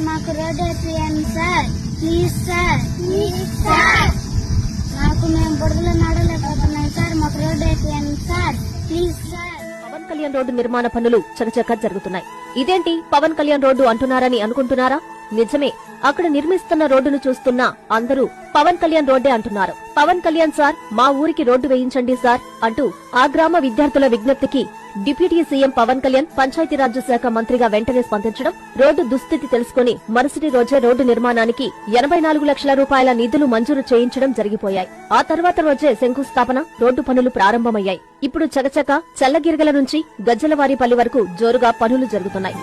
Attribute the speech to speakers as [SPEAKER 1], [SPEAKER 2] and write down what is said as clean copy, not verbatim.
[SPEAKER 1] మాకు రోడ్డు వేపియండి sir. Please sir. నాకు మేము బుడదలో నడవలేకపోతున్నాం సార్. మాకు రోడ్డు వేపియండి sir. Please sir.
[SPEAKER 2] Pawan Kalyan road నిర్మాణ పనులు చకచకా జరుగుతున్నాయి. ఇదేంటి పవన్ కళ్యాణ్ రోడ్డు అంటున్నారని అనుకుంటున్నారా? నిజమే. అక్కడ నిర్మిస్తున్న రోడ్డును చూస్తున్నా అందరూ పవన్ కళ్యాణ్ రోడ్డే అంటున్నారు. పవన్ కళ్యాణ్ సార్, మా ఊరికి రోడ్డు వేయించండి సార్ అంటూ ఆ గ్రామ విద్యార్థుల విజ్ఞప్తికి డిప్యూటీ సీఎం పవన్ కళ్యాణ్ పంచాయతీరాజ్ శాఖ మంత్రిగా వెంటనే స్పందించడం, రోడ్డు దుస్థితి తెలుసుకుని మరుసటి రోజే రోడ్డు నిర్మాణానికి 84 లక్షల రూపాయల నిధులు మంజూరు చేయించడం జరిగిపోయాయి. ఆ తర్వాత రోజే శంకుస్థాపన, రోడ్డు పనులు ప్రారంభమయ్యాయి. ఇప్పుడు చకచక చల్లగిరిగల నుంచి గజ్జలవారిపల్లి వరకు జోరుగా పనులు జరుగుతున్నాయి.